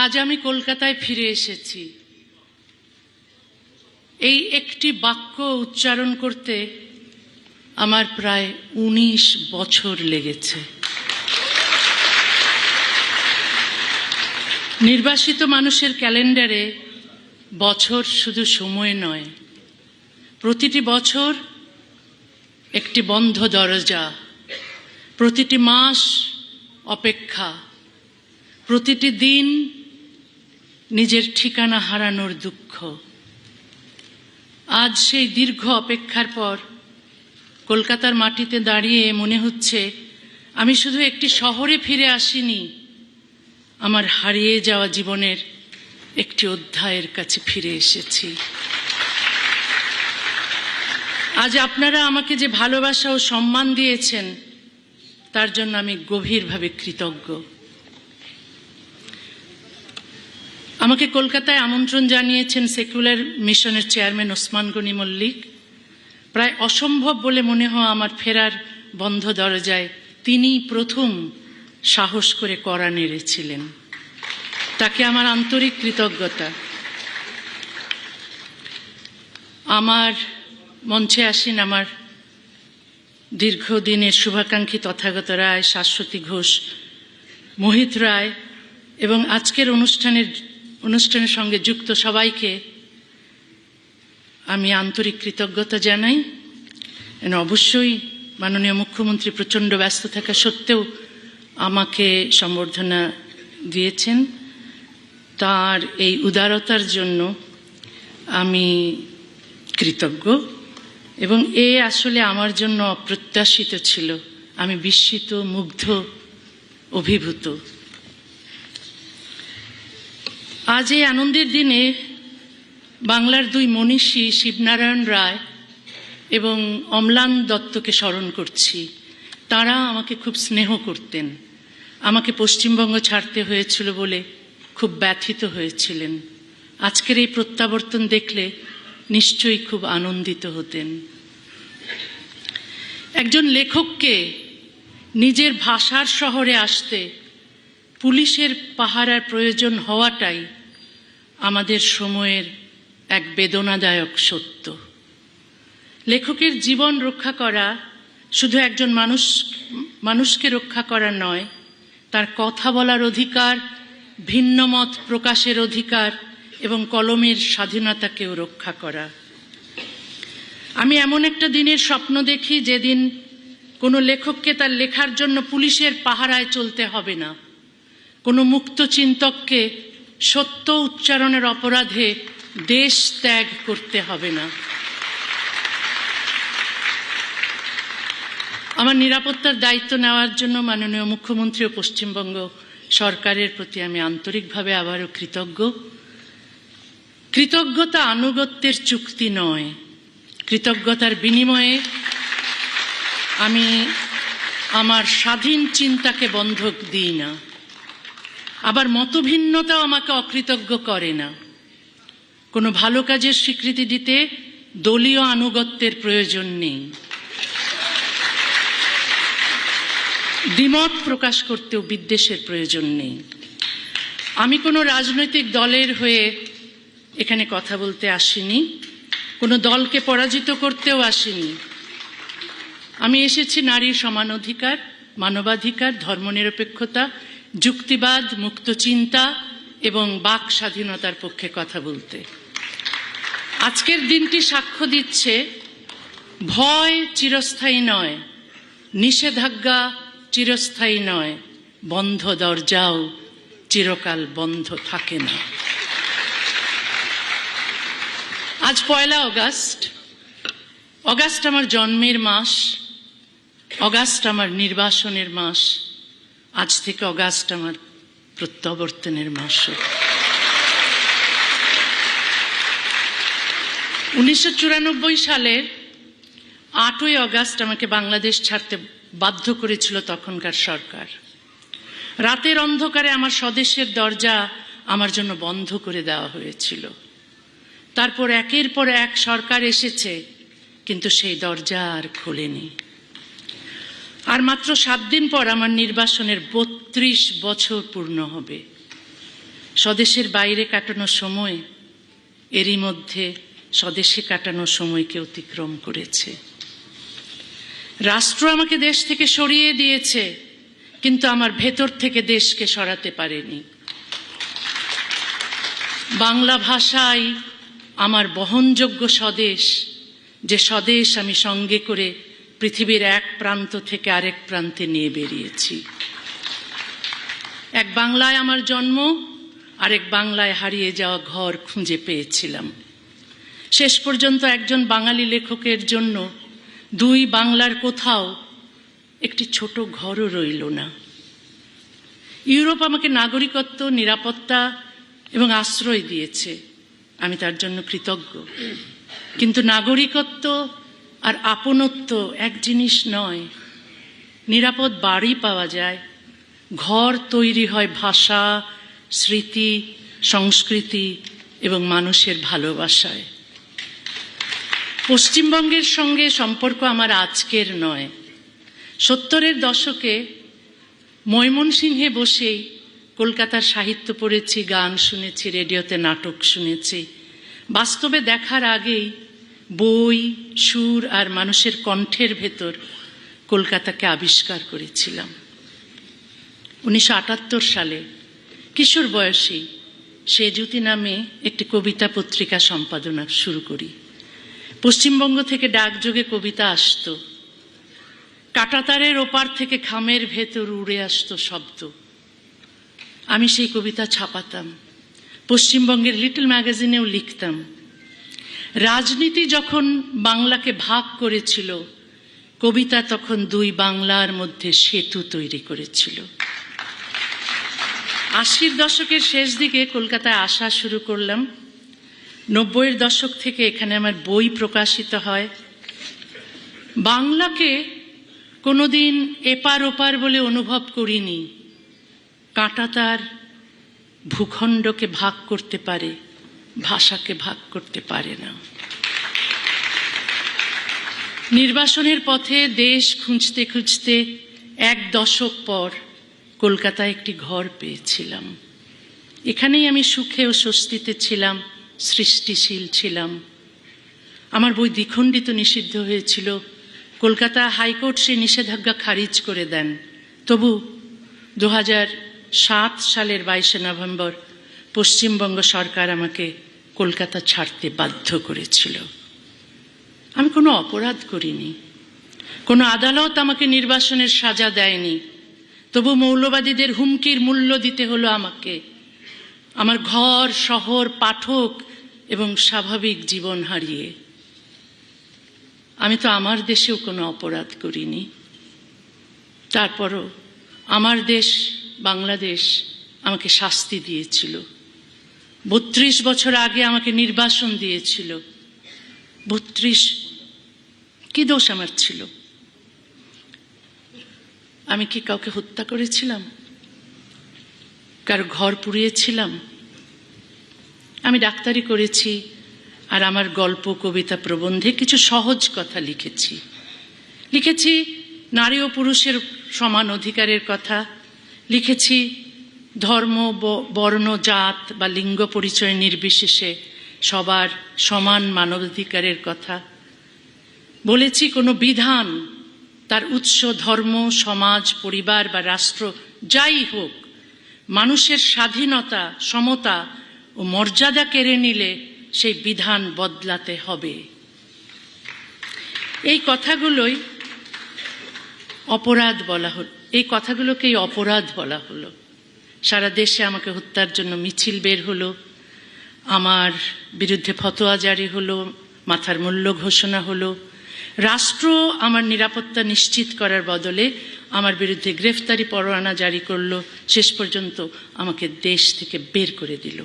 আজ আমি কলকাতায় ফিরে এসেছি। এই একটি বাক্য উচ্চারণ করতে আমার প্রায় 19 বছর লেগেছে। নির্বাসিত মানুষের ক্যালেন্ডারে বছর শুধু সময় নয়, প্রতিটি বছর একটি বন্ধ দরজা, প্রতিটি মাস অপেক্ষা, প্রতিটি দিন নিজের ঠিকানা হারানোর দুঃখ। আজ সেই দীর্ঘ অপেক্ষার পর কলকাতার মাটিতে দাঁড়িয়ে মনে হচ্ছে আমি শুধু একটি শহরে ফিরে আসিনি, আমার হারিয়ে যাওয়া জীবনের একটি অধ্যায়ের কাছে ফিরে এসেছি। আজ আপনারা আমাকে যে ভালোবাসা ও সম্মান দিয়েছেন তার জন্য আমি গভীরভাবে কৃতজ্ঞ। আমাকে কলকাতায় আমন্ত্রণ জানিয়েছেন সেকুলার মিশনের চেয়ারম্যান ওসমান গনি মল্লিক। প্রায় অসম্ভব বলে মনে হয় আমার ফেরার বন্ধ দরজায় তিনি প্রথম সাহস করে কড়া নেড়েছিলেন। তাকে আমার আন্তরিক কৃতজ্ঞতা। আমার মঞ্চে আসেন আমার দীর্ঘদিনের শুভাকাঙ্ক্ষী তথাগত রায়, শাশ্বতী ঘোষ, মোহিত রায় এবং আজকের অনুষ্ঠানের সঙ্গে যুক্ত সবাইকে আমি আন্তরিক কৃতজ্ঞতা জানাই। অবশ্যই মাননীয় মুখ্যমন্ত্রী প্রচণ্ড ব্যস্ত থাকা সত্ত্বেও আমাকে সম্বর্ধনা দিয়েছেন, তার এই উদারতার জন্য আমি কৃতজ্ঞ। এবং আসলে আমার জন্য অপ্রত্যাশিত ছিল। আমি বিস্মিত, মুগ্ধ, অভিভূত। আজ এই আনন্দের দিনে বাংলার দুই মনীষী শিবনারায়ণ রায় এবং অম্লান দত্তকে স্মরণ করছি। তারা আমাকে খুব স্নেহ করতেন। আমাকে পশ্চিমবঙ্গ ছাড়তে হয়েছিল বলে খুব ব্যথিত হয়েছিলেন। আজকের এই প্রত্যাবর্তন দেখলে নিশ্চয়ই খুব আনন্দিত হতেন। একজন লেখককে নিজের ভাষার শহরে আসতে পুলিশের পাহারার প্রয়োজন হওয়াটাই আমাদের সময়ের এক বেদনাদায়ক সত্য। লেখকের জীবন রক্ষা করা শুধু একজন মানুষকে রক্ষা করা নয়, তার কথা বলার অধিকার, ভিন্নমত প্রকাশের অধিকার এবং কলমের স্বাধীনতাকেও রক্ষা করা। আমি এমন একটা দিনের স্বপ্ন দেখি যেদিন কোনো লেখককে তার লেখার জন্য পুলিশের পাহারায় চলতে হবে না, কোনো মুক্ত চিন্তককে সত্য উচ্চারণের অপরাধে দেশ ত্যাগ করতে হবে না। আমার নিরাপত্তার দায়িত্ব নেওয়ার জন্য মাননীয় মুখ্যমন্ত্রী ও পশ্চিমবঙ্গ সরকারের প্রতি আমি আন্তরিকভাবে আবারও কৃতজ্ঞ। কৃতজ্ঞতা আনুগত্যের চুক্তি নয়, কৃতজ্ঞতার বিনিময়ে আমি আমার স্বাধীন চিন্তাকে বন্ধক দিই না, আবার মতভিন্নতাও আমাকে অকৃতজ্ঞ করে না। কোনো ভালো কাজের স্বীকৃতি দিতে দলীয় আনুগত্যের প্রয়োজন নেই, দ্বিমত প্রকাশ করতেও বিদ্বেষের প্রয়োজন নেই। আমি কোনো রাজনৈতিক দলের হয়ে এখানে কথা বলতে আসিনি, কোনো দলকে পরাজিত করতেও আসিনি। আমি এসেছি নারীর সমান অধিকার, মানবাধিকার, ধর্মনিরপেক্ষতা, যুক্তিবাদ, মুক্ত চিন্তা এবং বাক স্বাধীনতার পক্ষে কথা বলতে। আজকের দিনটি সাক্ষ্য দিচ্ছে ভয় চিরস্থায়ী নয়, নিষেধাজ্ঞা চিরস্থায়ী নয়, বন্ধ দরজাও চিরকাল বন্ধ থাকে না। আজ 1 অগাস্ট। অগাস্ট আমার জন্মের মাস, অগাস্ট আমার নির্বাসনের মাস, আজ থেকে অগাস্ট আমার প্রত্যাবর্তনের মাসও। 1994 সালের 8ই অগাস্ট আমাকে বাংলাদেশ ছাড়তে বাধ্য করেছিল তখনকার সরকার। রাতের অন্ধকারে আমার স্বদেশের দরজা আমার জন্য বন্ধ করে দেওয়া হয়েছিল। তারপর একের পর এক সরকার এসেছে, কিন্তু সেই দরজা আর খোলেনি। আর মাত্র 7 দিন পর আমার নির্বাসনের 32 বছর পূর্ণ হবে। স্বদেশের বাইরে কাটানো সময় এরই মধ্যে স্বদেশে কাটানো সময়কে অতিক্রম করেছে। রাষ্ট্র আমাকে দেশ থেকে সরিয়ে দিয়েছে, কিন্তু আমার ভেতর থেকে দেশকে সরাতে পারেনি। বাংলা ভাষাই আমার বহনযোগ্য স্বদেশ, যে স্বদেশ আমি সঙ্গে করে পৃথিবীর এক প্রান্ত থেকে আরেক প্রান্তে নিয়ে বেরিয়েছি। এক বাংলায় আমার জন্ম, আরেক বাংলায় হারিয়ে যাওয়া ঘর খুঁজে পেয়েছিলাম। শেষ পর্যন্ত একজন বাঙালি লেখকের জন্য দুই বাংলার কোথাও একটি ছোট ঘরও রইল না। ইউরোপ আমাকে নাগরিকত্ব, নিরাপত্তা এবং আশ্রয় দিয়েছে, আমি তার জন্য কৃতজ্ঞ। কিন্তু নাগরিকত্ব আর আপনত্ব এক জিনিস নয়। নিরাপদ বাড়ি পাওয়া যায়, ঘর তৈরি হয় ভাষা, স্মৃতি, সংস্কৃতি এবং মানুষের ভালোবাসায়। পশ্চিমবঙ্গের সঙ্গে সম্পর্ক আমার আজকের নয়। 70-এর দশকে ময়মনসিংহে বসেই কলকাতার সাহিত্য পড়েছি, গান শুনেছি, রেডিওতে নাটক শুনেছি। বাস্তবে দেখার আগেই বই, সুর আর মানুষের কণ্ঠের ভেতর কলকাতাকে আবিষ্কার করেছিলাম। 1978 সালে কিশোর বয়সী সেজুতি নামে একটি কবিতা পত্রিকা সম্পাদনা শুরু করি। পশ্চিমবঙ্গ থেকে ডাকযোগে কবিতা আসতো, কাঁটাতারের ওপার থেকে খামের ভেতর উড়ে আসতো শব্দ। আমি সেই কবিতা ছাপাতাম, পশ্চিমবঙ্গের লিটল ম্যাগাজিনেও লিখতাম। রাজনীতি যখন বাংলাকে ভাগ করেছিল, কবিতা তখন দুই বাংলার মধ্যে সেতু তৈরি করেছিল। 80-এর দশকের শেষ দিকে কলকাতায় আসা শুরু করলাম। 90-এর দশক থেকে এখানে আমার বই প্রকাশিত হয়। বাংলাকে কোনোদিন এপার ওপার বলে অনুভব করিনি। কাঁটাতার ভূখণ্ডকে ভাগ করতে পারে, ভাষাকে ভাগ করতে পারে না। নির্বাসনের পথে দেশ খুঁজতে খুঁজতে 1 দশক পর কলকাতায় একটি ঘর পেয়েছিলাম। এখানেই আমি সুখে ও স্বস্তিতে ছিলাম, সৃষ্টিশীল ছিলাম। আমার বই দ্বিখণ্ডিত নিষিদ্ধ হয়েছিল। কলকাতা হাইকোর্ট সেই নিষেধাজ্ঞা খারিজ করে দেন। তবু 2007 সালের 22শে নভেম্বর পশ্চিমবঙ্গ সরকার আমাকে কলকাতা ছাড়তে বাধ্য করেছিল। আমি কোনো অপরাধ করিনি, কোনো আদালত আমাকে নির্বাসনের সাজা দেয়নি। তবু মৌলবাদীদের হুমকির মূল্য দিতে হলো আমাকে। আমার ঘর, শহর, পাঠক এবং স্বাভাবিক জীবন হারিয়ে। আমি তো আমার দেশেও কোনো অপরাধ করিনি। তারপরও আমার দেশ বাংলাদেশ আমাকে শাস্তি দিয়েছিল। 32 বছর আগে আমাকে নির্বাসন দিয়েছিল। 32 কি দোষ আমার ছিল? আমি কি কাউকে হত্যা করেছিলাম? কারো ঘর পুড়িয়েছিলাম? আমি ডাক্তারি করেছি, আর আমার গল্প, কবিতা, প্রবন্ধে কিছু সহজ কথা লিখেছি নারী ও পুরুষের সমান অধিকারের কথা, লিখেছি ধর্ম, বর্ণ, জাত বা লিঙ্গ পরিচয় নির্বিশেষে সবার সমান মানবাধিকারের কথা। বলেছি কোনো বিধান, তার উৎস ধর্ম, সমাজ, পরিবার বা রাষ্ট্র যাই হোক, মানুষের স্বাধীনতা, সমতা ও মর্যাদা কেড়ে নিলে সেই বিধান বদলাতে হবে। এই কথাগুলোই অপরাধ বলা হলো, এই কথাগুলোকেই অপরাধ বলা হলো। সারা দেশে আমাকে হত্যার জন্য মিছিল বের হলো, আমার বিরুদ্ধে ফতোয়া জারি হলো, মাথার মূল্য ঘোষণা হলো। রাষ্ট্র আমার নিরাপত্তা নিশ্চিত করার বদলে আমার বিরুদ্ধে গ্রেফতারি পরোয়ানা জারি করলো। শেষ পর্যন্ত আমাকে দেশ থেকে বের করে দিল।